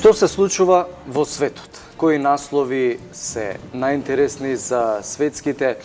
Што се случува во светот? Кои наслови се најинтересни за светските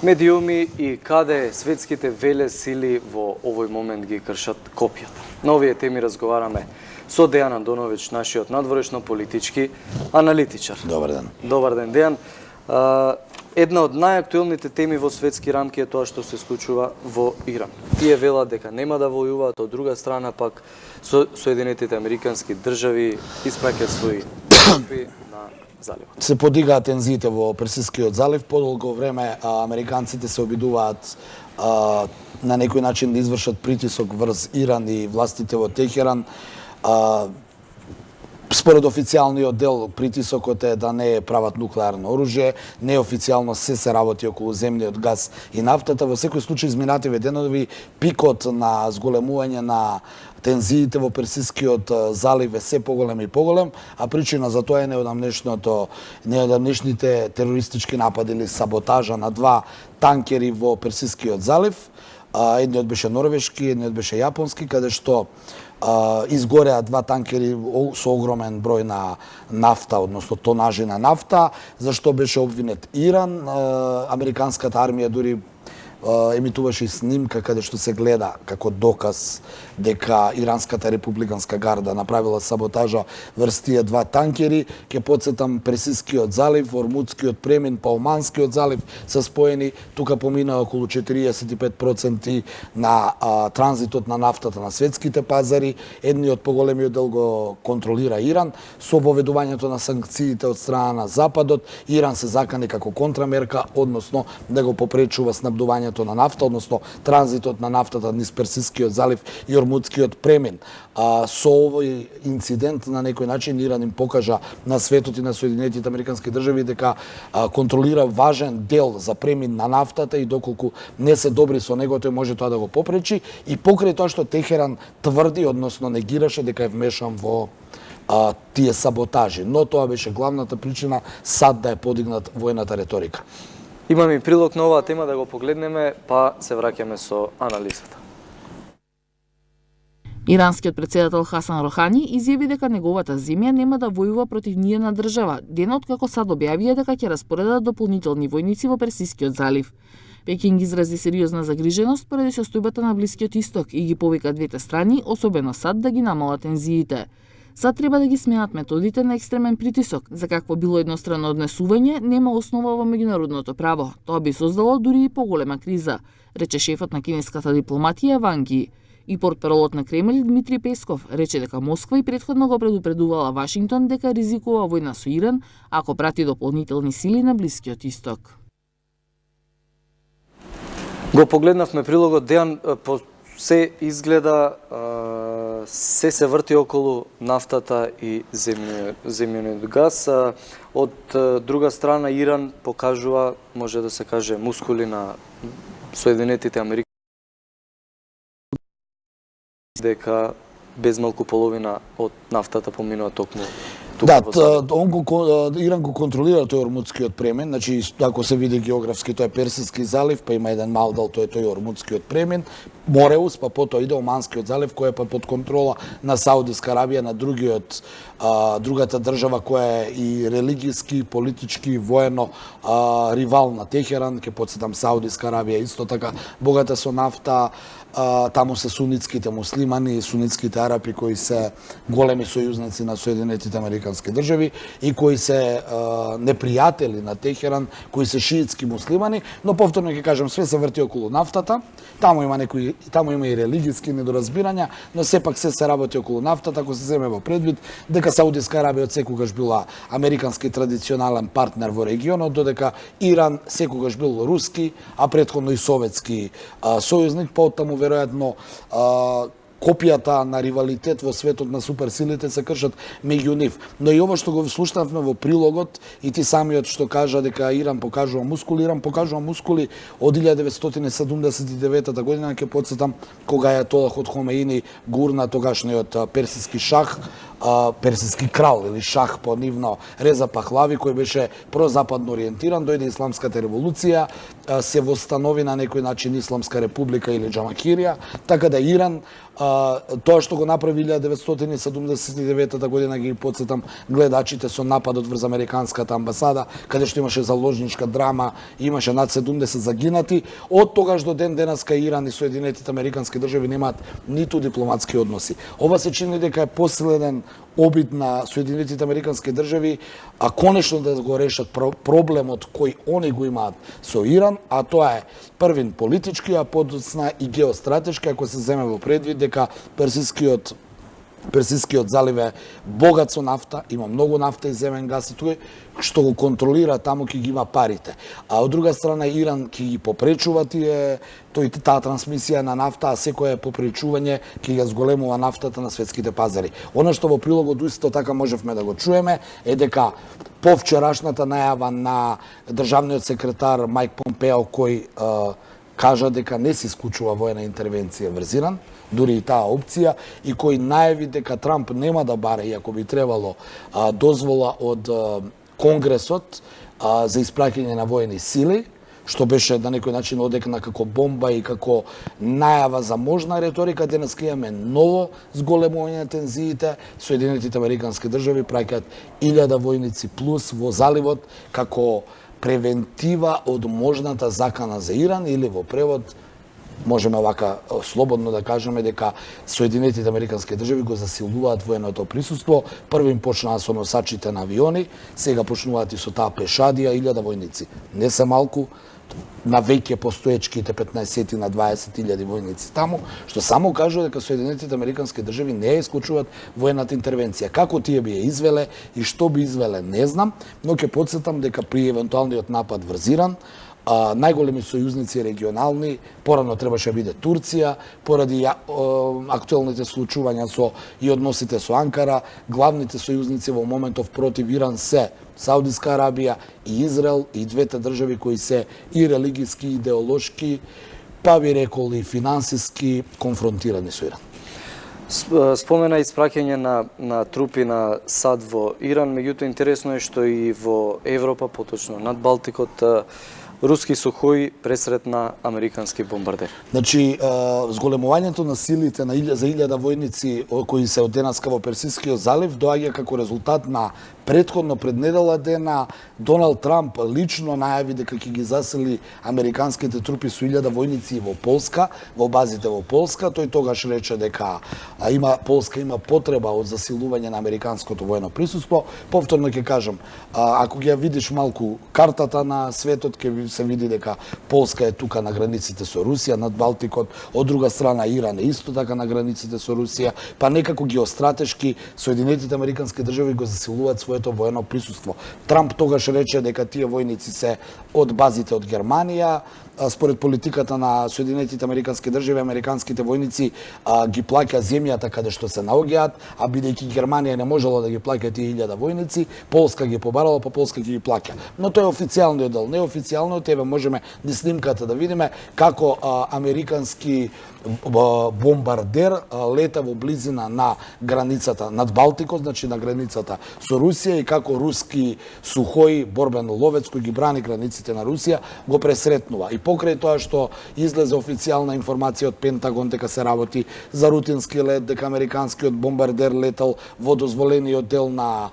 медиуми и каде светските велесили во овој момент ги кршат копијата? На овие теми разговараме со Дејан Андоновиќ, нашиот надворешно-политички аналитичар. Добар ден. Добар ден, Дејан. Една од најактуелните теми во светски рамки е тоа што се случува во Иран. Тие велат дека нема да војуваат, од друга страна пак Соединетите Американски држави испраќаат своји трупи на заливот. Се подигаат тензиите во Персискиот залив. Подолго време американците се обидуваат на некој начин да извршат притисок врз Иран и властите во Техеран. Според официјалниот дел, притисокот е да не прават нуклеарно оружје, неофицијално се работи околу земниот газ и нафтата. Во секој случај, изминативе денови, пикот на зголемување на тензиите во Персискиот залив е се поголем и поголем, а причина за тоа е неодамнешните терористички напади или саботажа на два танкери во Персискиот залив. Едниот беше норвешки, едниот беше јапонски, каде што изгореа два танкери со огромен број на нафта, односно тонажи на нафта, за што беше обвинет Иран. Американската армија дури емитуваше и снимка каде што се гледа како доказ дека Иранската републиканска гарда направила саботажа врз тие два танкери. Ке потсетам, Персискиот залив, Ормудскиот премин, па Оманскиот залив се споени. Тука помина околу 45% на транзитот на нафтата на светските пазари. Едниот поголемиот дел го контролира Иран. Со воведувањето на санкциите од страна на Западот, Иран се закани како контрамерка, односно да го попречува снабдувањето на нафта, односно транзитот на нафтата низ Персискиот залив и Ормудскиот премин. Со овој инцидент на некој начин Иран им покажа на светот и на Соединетите Американски држави дека контролира важен дел за премин на нафтата и доколку не се добри со него, тој може тоа да го попречи. И покрај тоа што Техеран тврди, односно негираше дека е вмешан во тие саботажи. Но тоа беше главната причина САД да е подигнат војната реторика. Имаме и прилог на оваа тема, да го погледнеме, па се враќаме со анализата. Иранскиот председател Хасан Рохани изјави дека неговата земја нема да војува против ниедна држава, денот како САД објавија дека ќе распоредат дополнителни војници во Персискиот залив. Пекинг изрази сериозна загриженост поради состојбата на Блискиот исток и ги повика двете страни, особено САД, да ги намалат тензиите. САД треба да ги сменат методите на екстремен притисок, за какво било едностранно однесување нема основа во меѓународното право. Тоа би создало дури и поголема криза, рече шефот на кинеската дипломатија Ван Ги. И портпаролот на Кремљ Дмитрий Песков рече дека Москва и претходно го предупредувала Вашингтон дека ризикува војна со Иран ако прати дополнителни сили на Блискиот исток. Го погледнавме прилогот, Дејан, се изгледа се врти околу нафтата и земјениот газ. Од друга страна, Иран покажува, може да се каже, мускули на Соединетите Американски дека безмалку половина од нафтата поминува токму тука во залив. Иран го контролира тој Ормудскиот премин, значи ако се види географски тој е Персиски залив, па има еден мал дел, тој е Ормудскиот премин, Мореус, па потоа иде Оманскиот залив кој е под контрола на Саудиска Арабија, на другата држава која е и религиски, политички, воено ривал на Техеран, ке потсетам Саудиска Арабија исто така богата со нафта. Таму се сунитските муслимани, сунитските арапи кои се големи сојузници на Соединетите Американски држави и кои се непријатели на Техеран, кои се шиитски муслимани, но повторно ќе кажам, све се врти околу нафтата. Таму има и религиски недоразбирања, но сепак се работи околу нафтата, ако се земе во предвид дека Саудиска Арабија од секогаш била американски традиционален партнер во регионот, додека Иран секогаш бил руски, а претходно и советски сојузник, потаму веројатно копијата на ривалитет во светот на суперсилите се кршат меѓу нив. Но и ова што го слушнавме во прилогот и ти самиот што кажа дека Иран покажува мускули од 1979 година, ќе потсетам кога Ајатолах од Хомеини гурна тогашниот персиски шах персиски крал или шах по нивно Реза Пахлави, кој беше прозападно ориентиран, дојде исламската револуција, се востанови на некој начин Исламска република или Џамахирија, така да Иран тоа што го направи 1979 година, ги потсетам гледачите со нападот врз американската амбасада, каде што имаше заложничка драма, имаше над 70 загинати. Од тогаш до ден денеска Иран и Соединетите Американски држави немаат ниту дипломатски односи. Ова се чини дека е последен обид на Соединетите Американски држави, а конечно да го решат проблемот кој они го имаат со Иран, а тоа е првин политички, а подоцна и геостратешки, ако се земе во предвид дека Персискиот залив е богат со нафта, има многу нафта и земен газ, и тој што го контролира таму ќе ги има парите. А од друга страна Иран ќе ги попречува таа трансмисија на нафта, а секое попречување ќе ја зголемува нафтата на светските пазари. Она што во прилогот исто така можевме да го чуеме е дека по вчерашната најава на државниот секретар Мајк Помпео, кој кажа дека не се исклучува воена интервенција врз Иран, дури и таа опција, и кој најави дека Трамп нема да баре, иако би требало, дозвола од Конгресот за испраќање на воени сили, што беше на некој начин одекна како бомба и како најава за можна реторика. Денес имаме ново зголемување на тензиите. Соединетите Американски држави праќаат 1000 војници плюс во заливот како превентива од можната закана за Иран, или во превод можеме вака слободно да кажеме дека Соединетите Американски држави го засилуваат военото присуство. Првим почнаа со носачите на авиони, сега почнуваат и со таа пешадија, 1000 војници. Не се малку, на веќе постоечките 15 на 20.000 војници таму, што само кажува дека Соединетите Американски држави не ја исклучуваат воената интервенција. Како тие би ја извеле и што би извеле, не знам, но ќе потсетам дека при евентуалниот напад врз Иран, најголеми сојузници регионални, порано требаше биде Турција, поради актуелните случувања и односите со Анкара, главните сојузници во моментов против Иран се Саудиска Арабија и Израел, и двете држави кои се и религиски, и идеолошки, па би рекол и финансиски конфронтирани со Иран. Спомена испраќање на трупи на САД во Иран, меѓутоа интересно е што и во Европа, поточно над Балтикот, руски сухои пресретна американски бомбардер. Значи, зголемувањето на силите за 1000 војници кои се од денеска во Персискиот залив доаѓа како резултат на предходно пред недела дена Доналд Трамп лично најави дека ќе ги засели американските трупи со 1000 војници во Полска, во базите во Полска. Тој тогаш рече дека Полска има потреба од засилување на американското воено присуство. Повторно ќе кажам, ако ќе видиш малку картата на светот, ќе се види дека Полска е тука на границите со Русија, над Балтикот, од друга страна Иран е исто така на границите со Русија, па некако геостратешки Соединетите Американски држави го засилуваат своето воено присуство. Трамп тогаш рече дека тие војници се од базите од Германија. Според политиката на Соединетите Американски држави, американските војници ги плаќа земјата каде што се наоѓаат, а бидејќи Германија не можела да ги плаќа тие 1000 војници, Полска ги побарала, па Полска ги плаќа. Но тоа е официјалниот дел. Неофицијалниот, еве можеме на снимката да видиме како американски бомбардер лета во близина на границата над Балтикот, значи на границата со Русија, и како руски сухои борбен ловец кој ги брани границите на Русија го пресретнува. И покрај тоа што излезе официјална информација од Пентагон дека се работи за рутински лет, дека американскиот бомбардер летал во дозволениот дел на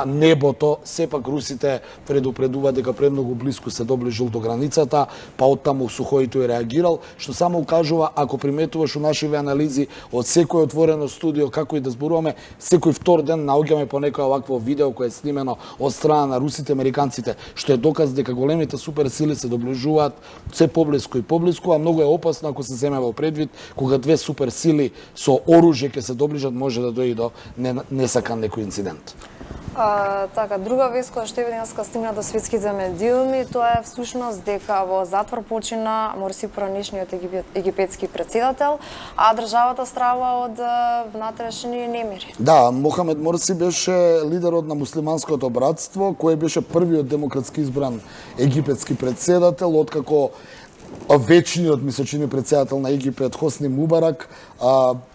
небото, сепак русите предупредува дека премногу блиску се доближил до границата, па оттаму сухои тој реагирал, што само укажува, ако приметуваш у нашиве анализи од секој отворено студио, како и да зборуваме, секој втор ден наоѓаме по некој овакво видео кое е снимено од страна на русите, американците, што е доказ дека големите суперсили се доближуваат се поблиску и поблиску, а многу е опасно ако се земе во предвид кога две суперсили со оружје ќе се доближат, може да дојде до несакан некој инцидент. Така, друга вест која што денеска стигна до светските медиуми, тоа е всушност дека во затвор почина Морси Пранишниот египетски претседател, а државата страва од внатрешни немири. Да, Мохамед Морси беше лидерот на муслиманското братство, кој беше првиот демократски избран египетски претседател откако вечниот, ми се чини, председател на Египет Хосни Мубарак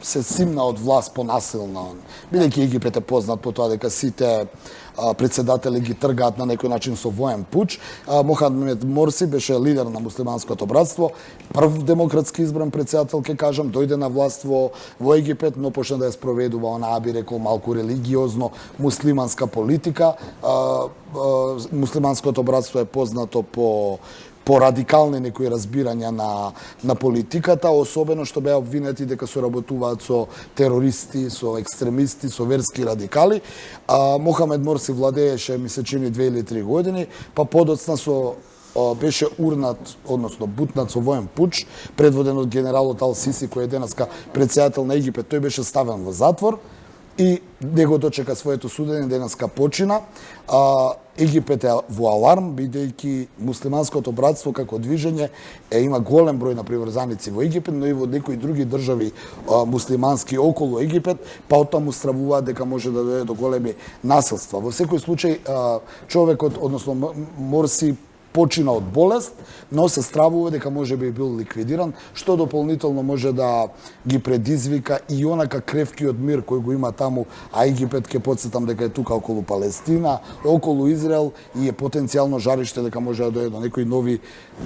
се симна од власт понасилно. Бидејќи Египет е познат по тоа дека сите председатели ги тргаат на некој начин со воен пуч. Мохамед Морси беше лидер на муслиманското братство, прв демократски избран председател, ке кажам, дојде на власт во Египет, но почна да ја спроведува онаа, би рекол, малку религиозно муслиманска политика. Муслиманското братство е познато по радикални некои разбирања на политиката, особено што беа обвинети дека соработуваат со терористи, со екстремисти, со верски радикали. Мохамед Морси владееше, ми се чини, 2 или 3 години, па подоцна беше урнат, односно бутнат со воен пуч, предводен од генералот Ал Сиси, кој е денеска председател на Египет. Тој беше ставен во затвор и него дочека своето судење, денеска почина. Египет е во аларм, бидејќи муслиманското братство како движење има голем број на приврзаници во Египет, но и во некои други држави муслимански околу Египет, па од тоа му стравуваат дека може да дојде до големи насилства. Во секој случај, човекот, односно Морси, почина од болест, но се стравува дека може би бил ликвидиран, што дополнително може да ги предизвика и онака кревкиот мир кој го има таму, а Египет, ке подсетам дека е тука околу Палестина, околу Израел и е потенцијално жариште дека може да дојде до некои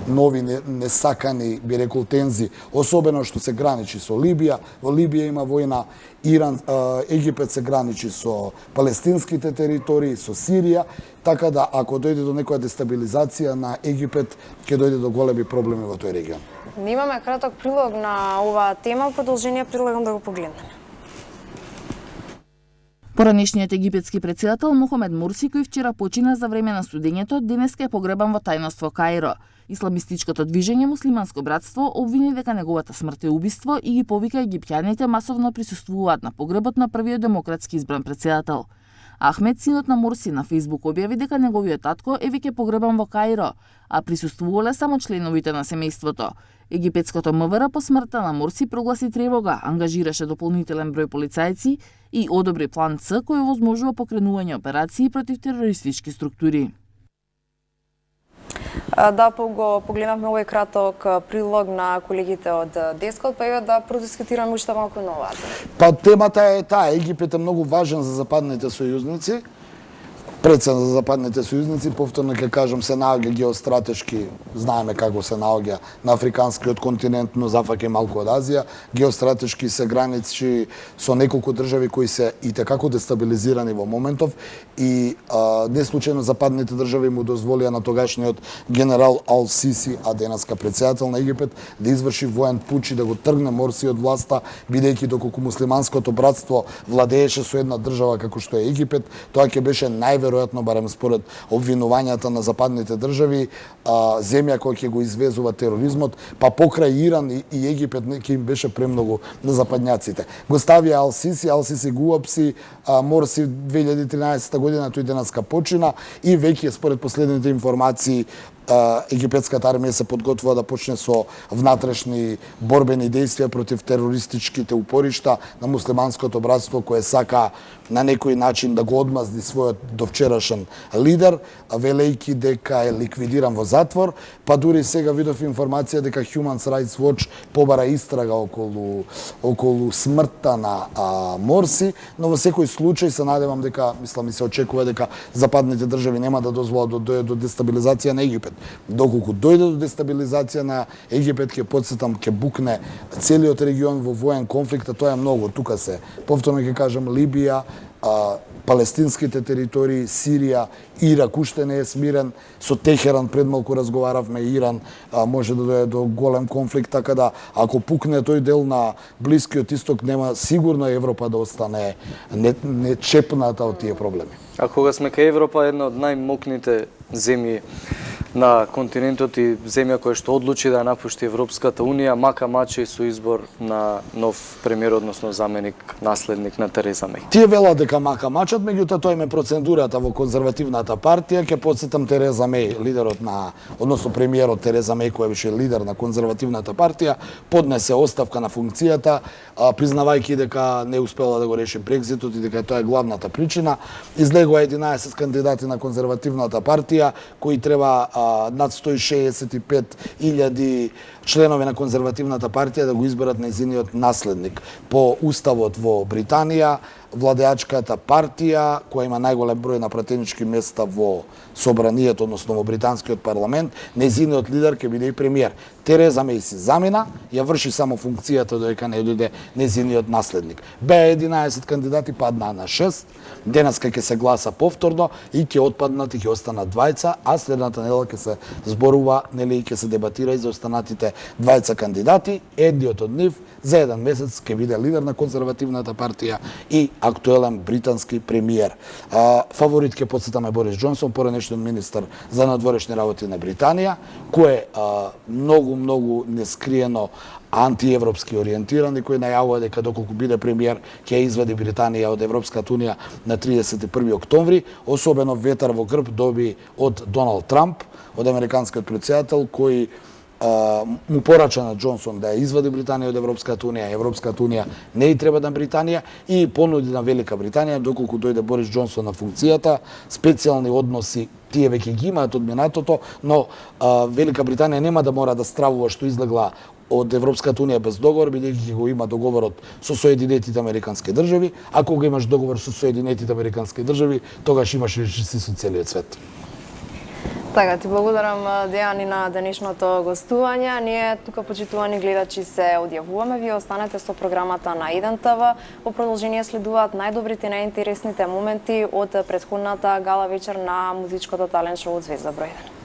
нови несакани, би рекол, тензи, особено што се граничи со Либија. Во Либија има војна, Египет се граничи со палестинските територии, со Сирија, така да ако дојде до некоја дестабилизација на Египет, ќе дојде до големи проблеми во тој регион. Ние имаме краток прилог на оваа тема, продолжение прилогам да го погледнеме. Поранешниот египетски председател Мохамед Мурси, кој вчера почина за време на судењето, денеска е погребан во тајност во Каиро. Исламистичкото движење Муслиманско братство обвини дека неговата смрт е убиство и ги повика египтјаните масовно присуствуваат на погребот на првиот демократски избран председател. Ахмед, синот на Мурси, на Фејсбук објави дека неговиот татко е веќе погребан во Каиро, а присуствувале само членовите на семејството. Египетското МВР по смртта на Мурси прогласи тревога, ангажираше дополнителен број полицајци и одобри план Ц кој овозможува покренување операции против терористички структури. Да, го погледнавме овој краток прилог на колегите од Дескот, па еве да продискутираме уште малку на оваа тема. Па темата е таа, Египет е многу важен за западните сојузници. Председно за западните сојузници, повторно ќе кажам, се наоѓа геостратешки, знаеме како се наоѓа на африканскиот континент, но зафаќа малку од Азија. Геостратешки се граничи со неколку држави кои се итекако дестабилизирани во моментов и не случајно западните држави му дозволија на тогашниот генерал Ал Сиси, а денеска председател на Египет, да изврши воен пуч и да го тргне Морси од власта, бидејќи доколку муслиманското братство владееше со една држава како што е Египет, тоа ќе беше најверојатно, барем според обвинувањата на западните држави, земја која ќе го извезува тероризмот, па покрај Иран и Египет ќе им беше премногу на западњаците. Го ставија Ал Сиси го уапси, Морси 2013 година, тој денеска почина и веќе според последните информации египетската армија се подготвува да почне со внатрешни борбени дејствија против терористичките упоришта на муслиманското братство кое сака на некој начин да го одмазди својот довчерашен лидер, велејќи дека е ликвидиран во затвор, па дури сега видов информација дека Human Rights Watch побара истрага околу смртта на Морси, но во секој случај се надевам дека, мислам и се очекува дека западните држави нема да дозволат да дојде до дестабилизација на Египет. Доколку дојде до дестабилизација на Египет, ќе подсетам, ќе букне целиот регион во воен конфликт, а тоа е многу. Тука се, повторно ќе кажам, Либија, палестинските територии, Сирија, Ирак уште не е смирен, со Техеран пред малку разговаравме, Иран може да дојде до голем конфликт, така да ако пукне тој дел на Блискиот Исток, нема сигурно Европа да остане нечепната од тие проблеми. А кога сме кај Европа, една од најмокните земји на континентот и земја која што одлучи да напушти Европската Унија, мака мачи со избор на нов премиер, односно заменик, наследник на Тереза Меј. Тие велат дека мака мачат, меѓутоа тоа име процедурата во конзервативната партија. Ќе потсетам, Тереза Меј, лидерот на, односно премиерот Тереза Меј, која беше лидер на конзервативната партија, поднесе оставка на функцијата, признавајќи дека не успела да го реши Брекзитот и дека тоа е главната причина. Излегува 11 кандидати на конзервативната партија кои треба над 165.000 членови на конзервативната партија да го изберат нејзиниот наследник. По уставот во Британија, владеачката партија, која има најголем број на пратенички места во собранието, односно во британскиот парламент, нејзиниот лидер ќе биде и премиер. Тереза Меј си замина, ја врши само функцијата додека не дојде нејзиниот наследник. Беа 11 кандидати, паднаа на 6. Денеска ќе се гласа повторно и ќе отпаднат и ќе останат двајца, а следната недела ќе се зборува, нели, ќе се дебатира и за останатите двајца кандидати. Едниот од нив за еден месец ќе биде лидер на конзервативната партија и актуелен британски премиер. Фаворит ќе подсетаме Борис Џонсон, поранешниот министар за надворешни работи на Британија, кој е многу нескриено антиевропски ориентиран и кој најавува дека доколку биде премиер ќе извади Британија од Европската унија на 31 октомври. Особено ветар во грб доби од Доналд Трамп, од американскиот претседател, кој му порача на Џонсон да ја извади Британија од Европската унија, Европската унија не и треба на Британија и понуди на Велика Британија, доколку дојде Борис Џонсон на функцијата, специјални односи тие веќе ги имаат од минатото, но Велика Британија нема да мора да стравува што излегла од Европската унија без договор, бидејќи го има договорот со Соединетите американски држави. Ако го имаш договор со Соединетите американски држави, тогаш имаш речиси со целиот свет. Така, ти благодарам, Дејан, и на денешното гостување. Ние тука, почитувани гледачи, се одјавуваме. Вие останете со програмата на 1 ТВ. Во продолжение следуваат најдобрите и најинтересните моменти од претходната гала вечер на музичкото талент шоу Звезда број 1.